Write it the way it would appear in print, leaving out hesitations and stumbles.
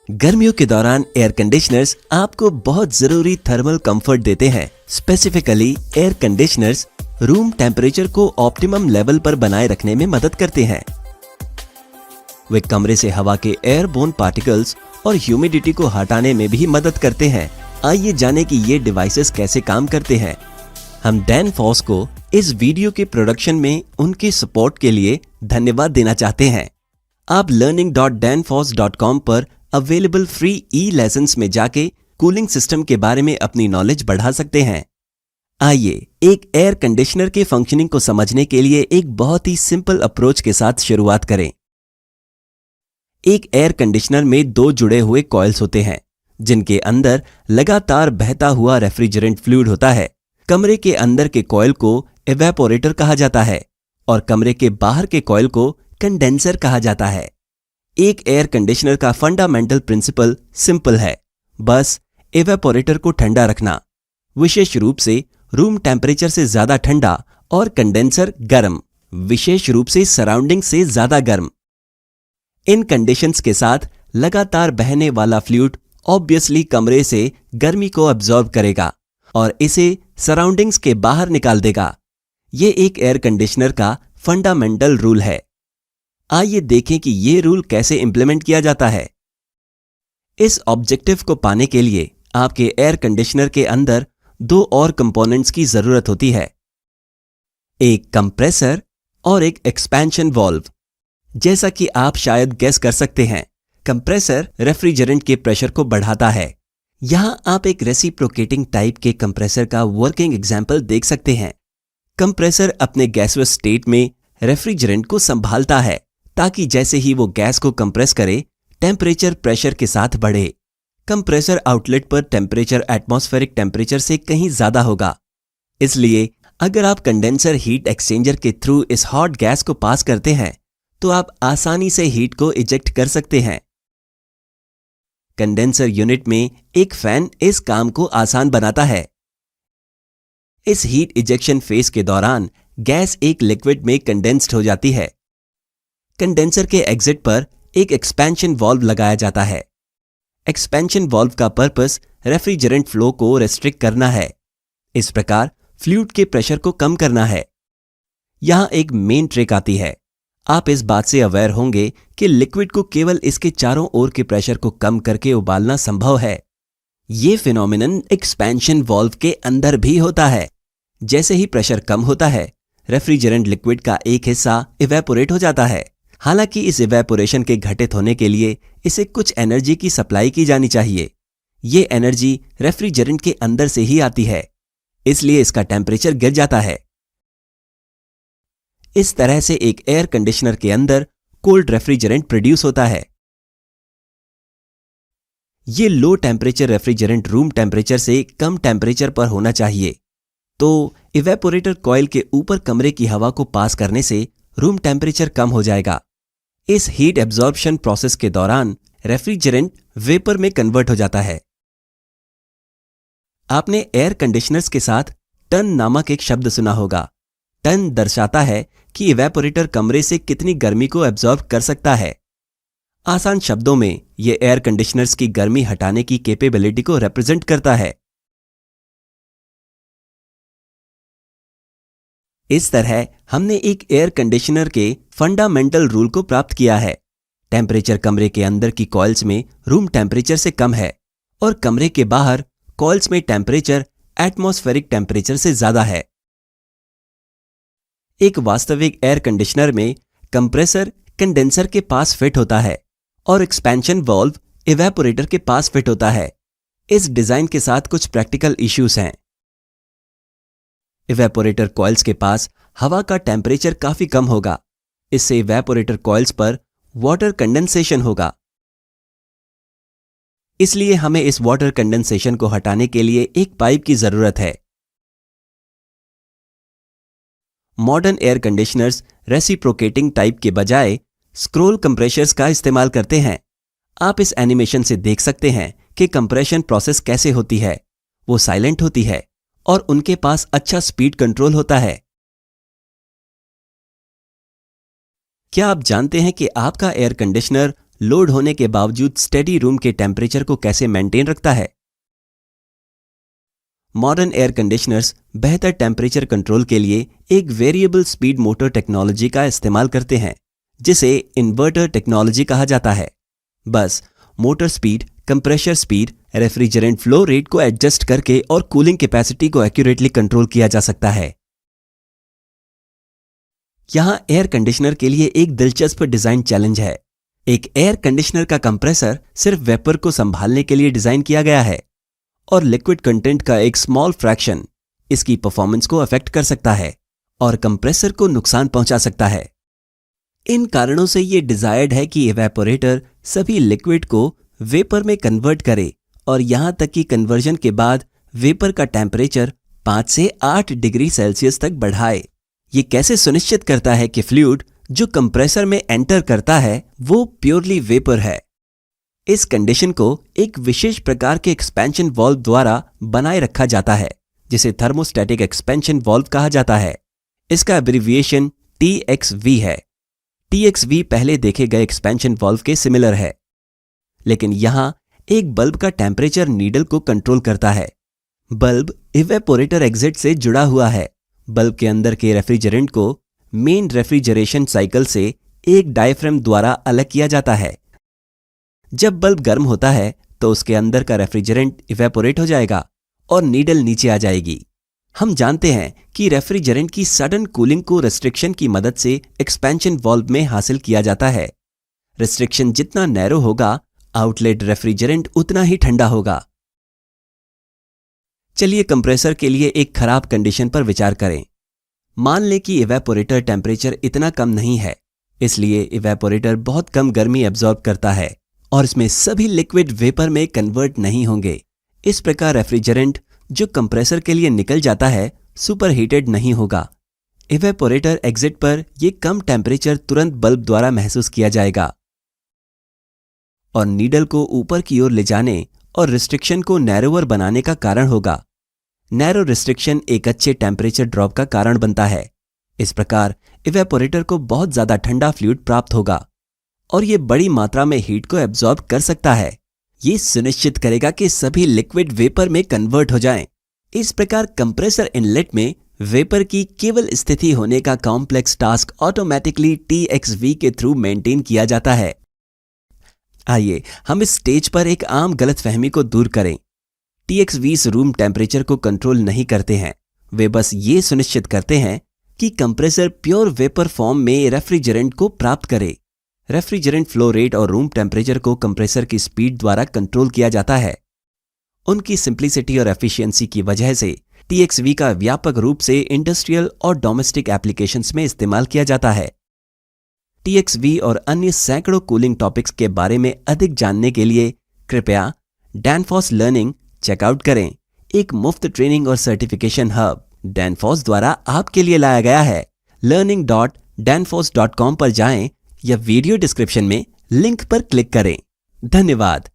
गर्मियों के दौरान एयर कंडीशनर्स आपको बहुत जरूरी थर्मल कंफर्ट देते हैं। Specifically air conditioners room temperature को ऑप्टिमम लेवल पर बनाए रखने में मदद करते हैं। वे कमरे से हवा के एयरबोर्न पार्टिकल्स और ह्यूमिडिटी को हटाने में भी मदद करते हैं। आइए जानें कि ये डिवाइसेस कैसे काम करते हैं। हम डैनफॉस को इस वीडियो के प्रोडक्शन में उनके सपोर्ट के लिए धन्यवाद देना चाहते हैं। आप learning.danfoss.com पर अवेलेबल फ्री ई-लेसन्स में जाके कूलिंग सिस्टम के बारे में अपनी नॉलेज बढ़ा सकते हैं। आइए एक एयर कंडीशनर के फंक्शनिंग को समझने के लिए एक बहुत ही सिंपल अप्रोच के साथ शुरुआत करें। एक एयर कंडीशनर में दो जुड़े हुए कॉइल्स होते हैं, जिनके अंदर लगातार बहता हुआ रेफ्रिजरेंट फ्लूइड होता है। कमरे के अंदर के कॉइल को इवेपोरेटर कहा जाता है और कमरे के बाहर के कॉइल को कंडेंसर कहा जाता है। एक एयर कंडीशनर का फंडामेंटल प्रिंसिपल सिंपल है, बस इवेपोरेटर को ठंडा रखना, विशेष रूप से रूम टेम्परेचर से ज्यादा ठंडा, और कंडेंसर गर्म, विशेष रूप से सराउंडिंग से ज्यादा गर्म। इन कंडीशंस के साथ लगातार बहने वाला फ्लूइड ऑब्वियसली कमरे से गर्मी को अब्सॉर्ब करेगा और इसे सराउंडिंग्स के बाहर निकाल देगा। ये एक एयर कंडीशनर का फंडामेंटल रूल है। आइए देखें कि ये रूल कैसे इंप्लीमेंट किया जाता है। इस ऑब्जेक्टिव को पाने के लिए आपके एयर कंडीशनर के अंदर दो और कंपोनेंट्स की जरूरत होती है, एक कंप्रेसर और एक एक्सपेंशन वाल्व। जैसा कि आप शायद गेस कर सकते हैं, कंप्रेसर रेफ्रिजरेंट के प्रेशर को बढ़ाता है। यहां आप एक रेसिप्रोकेटिंग टाइप के कंप्रेसर का वर्किंग एग्जाम्पल देख सकते हैं। कंप्रेसर अपने गैसवस स्टेट में रेफ्रिजरेंट को संभालता है ताकि जैसे ही वो गैस को कंप्रेस करे, टेम्परेचर प्रेशर के साथ बढ़े। कंप्रेसर आउटलेट पर टेम्परेचर एटमॉस्फेरिक टेम्परेचर से कहीं ज्यादा होगा। इसलिए अगर आप कंडेंसर हीट एक्सचेंजर के थ्रू इस हॉट गैस को पास करते हैं तो आप आसानी से हीट को इजेक्ट कर सकते हैं। कंडेंसर यूनिट में एक फैन इस काम को आसान बनाता है। इस हीट इजेक्शन फेज के दौरान गैस एक लिक्विड में कंडेंस्ड हो जाती है। कंडेंसर के एग्जिट पर एक एक्सपेंशन वाल्व लगाया जाता है। एक्सपेंशन वाल्व का पर्पस रेफ्रिजरेंट फ्लो को रेस्ट्रिक्ट करना है, इस प्रकार फ्लूइड के प्रेशर को कम करना है। यहां एक मेन ट्रिक आती है। आप इस बात से अवेयर होंगे कि लिक्विड को केवल इसके चारों ओर के प्रेशर को कम करके उबालना संभव है। यह फिनोमिनन एक्सपेंशन वाल्व के अंदर भी होता है। जैसे ही प्रेशर कम होता है, रेफ्रिजरेंट लिक्विड का एक हिस्सा इवेपोरेट हो जाता है। हालांकि इस इवेपोरेशन के घटित होने के लिए इसे कुछ एनर्जी की सप्लाई की जानी चाहिए। ये एनर्जी रेफ्रिजरेंट के अंदर से ही आती है, इसलिए इसका टेम्परेचर गिर जाता है। इस तरह से एक एयर कंडीशनर के अंदर कोल्ड रेफ्रिजरेंट प्रोड्यूस होता है। ये low temperature refrigerant room temperature से कम टेम्परेचर पर होना चाहिए, तो इवेपोरेटर कॉइल के ऊपर कमरे की हवा को पास करने से रूम टेम्परेचर कम हो जाएगा। इस हीट एब्जॉर्प्शन प्रोसेस के दौरान रेफ्रिजरेंट वेपर में कन्वर्ट हो जाता है। आपने एयर कंडीशनर्स के साथ टन नामक एक शब्द सुना होगा। टन दर्शाता है कि इवेपोरेटर कमरे से कितनी गर्मी को एब्जॉर्ब कर सकता है। आसान शब्दों में यह एयर कंडीशनर्स की गर्मी हटाने की कैपेबिलिटी को रिप्रेजेंट करता है। इस तरह हमने एक एयर कंडीशनर के फंडामेंटल रूल को प्राप्त किया है। टेम्परेचर कमरे के अंदर की कॉइल्स में रूम टेम्परेचर से कम है और कमरे के बाहर कॉइल्स में टेम्परेचर एटमॉस्फेरिक टेम्परेचर से ज्यादा है। एक वास्तविक एयर कंडीशनर में कंप्रेसर कंडेंसर के पास फिट होता है और एक्सपेंशन वाल्व इवेपोरेटर के पास फिट होता है। इस डिजाइन के साथ कुछ प्रैक्टिकल इश्यूज हैं। इवेपोरेटर कॉइल्स के पास हवा का टेम्परेचर काफी कम होगा। इससे इवेपोरेटर कॉइल्स पर वाटर कंडेंसेशन होगा। इसलिए हमें इस वाटर कंडेंसेशन को हटाने के लिए एक पाइप की जरूरत है। Modern air conditioners reciprocating type के बजाय स्क्रोल कंप्रेशर्स का इस्तेमाल करते हैं। आप इस एनिमेशन से देख सकते हैं कि कंप्रेशन प्रोसेस कैसे होती है। वो साइलेंट होती है और उनके पास अच्छा स्पीड कंट्रोल होता है। क्या आप जानते हैं कि आपका एयर कंडीशनर लोड होने के बावजूद स्टेडी रूम के टेम्परेचर को कैसे मेंटेन रखता है। मॉडर्न एयर कंडीशनर्स बेहतर टेम्परेचर कंट्रोल के लिए एक वेरिएबल स्पीड मोटर टेक्नोलॉजी का इस्तेमाल करते हैं, जिसे इन्वर्टर टेक्नोलॉजी कहा जाता है। बस motor speed, compressor speed, refrigerant flow rate को एडजस्ट करके और कूलिंग कैपेसिटी को एक्यूरेटली कंट्रोल किया जा सकता है। यहां एयर कंडीशनर के लिए एक दिलचस्प डिजाइन चैलेंज है। एक एयर कंडीशनर का कंप्रेसर सिर्फ वेपर को संभालने के लिए डिजाइन किया गया है और लिक्विड कंटेंट का एक स्मॉल फ्रैक्शन इसकी परफॉर्मेंस को अफेक्ट कर सकता है और कंप्रेसर को नुकसान पहुंचा सकता है। इन कारणों से यह डिजायर्ड है कि इवेपोरेटर सभी लिक्विड को वेपर में कन्वर्ट करे और यहां तक कि कन्वर्जन के बाद वेपर का टेम्परेचर 5 से 8 डिग्री सेल्सियस तक बढ़ाए। ये कैसे सुनिश्चित करता है कि फ्लूइड जो कंप्रेसर में एंटर करता है वो प्योरली वेपर है। इस कंडीशन को एक विशेष प्रकार के एक्सपेंशन वाल्व द्वारा बनाए रखा जाता है, जिसे थर्मोस्टैटिक एक्सपेंशन वाल्व कहा जाता है। इसका एब्रिविएशन TXV है। TXV पहले देखे गए एक्सपेंशन वाल्व के सिमिलर है, लेकिन यहां एक बल्ब का टेम्परेचर नीडल को कंट्रोल करता है। बल्ब इवेपोरेटर एग्जिट से जुड़ा हुआ है। बल्ब के अंदर के रेफ्रिजरेंट को मेन रेफ्रिजरेशन साइकिल से एक डायफ्राम द्वारा अलग किया जाता है। जब बल्ब गर्म होता है तो उसके अंदर का रेफ्रिजरेंट इवेपोरेट हो जाएगा और नीडल नीचे आ जाएगी। हम जानते हैं कि रेफ्रिजरेंट की सडन कूलिंग को रिस्ट्रिक्शन की मदद से एक्सपेंशन वाल्व में हासिल किया जाता है। रिस्ट्रिक्शन जितना नैरो होगा, आउटलेट रेफ्रिजरेंट उतना ही ठंडा होगा। चलिए कंप्रेसर के लिए एक खराब कंडीशन पर विचार करें। मान लें कि इवेपोरेटर टेम्परेचर इतना कम नहीं है, इसलिए इवेपोरेटर बहुत कम गर्मी एब्जॉर्ब करता है और इसमें सभी लिक्विड वेपर में कन्वर्ट नहीं होंगे। इस प्रकार रेफ्रिजरेंट जो कंप्रेसर के लिए निकल जाता है सुपर हीटेड नहीं होगा। इवेपोरेटर एग्जिट पर यह कम टेम्परेचर तुरंत बल्ब द्वारा महसूस किया जाएगा और नीडल को ऊपर की ओर ले जाने और रिस्ट्रिक्शन को नैरोवर बनाने का कारण होगा। नैरो रिस्ट्रिक्शन एक अच्छे टेम्परेचर ड्रॉप का कारण बनता है। इस प्रकार इवेपोरेटर को बहुत ज्यादा ठंडा फ्लूइड प्राप्त होगा और यह बड़ी मात्रा में हीट को एब्जॉर्ब कर सकता है। ये सुनिश्चित करेगा कि सभी लिक्विड वेपर में कन्वर्ट हो जाएं। इस प्रकार कंप्रेसर इनलेट में वेपर की केवल स्थिति होने का कॉम्प्लेक्स टास्क ऑटोमेटिकली TXV के थ्रू मेंटेन किया जाता है। आइए हम इस स्टेज पर एक आम गलतफहमी को दूर करें। TXVs रूम टेम्परेचर को कंट्रोल नहीं करते हैं, वे बस ये सुनिश्चित करते हैं कि कंप्रेसर प्योर वेपर फॉर्म में रेफ्रिजरेंट को प्राप्त करे। रेफ्रिजरेंट फ्लो रेट और रूम टेम्परेचर को कंप्रेसर की स्पीड द्वारा कंट्रोल किया जाता है। उनकी सिंप्लिसिटी और एफिशिएंसी की वजह से TXV का व्यापक रूप से इंडस्ट्रियल और डोमेस्टिक एप्लीकेशंस में इस्तेमाल किया जाता है। TXV और अन्य सैकड़ों कूलिंग टॉपिक्स के बारे में अधिक जानने के लिए कृपया डैनफॉस लर्निंग चेकआउट करें। एक मुफ्त ट्रेनिंग और सर्टिफिकेशन हब डैनफॉस द्वारा आपके लिए लाया गया है। learning.danfoss.com पर जाएं या वीडियो डिस्क्रिप्शन में लिंक पर क्लिक करें। धन्यवाद।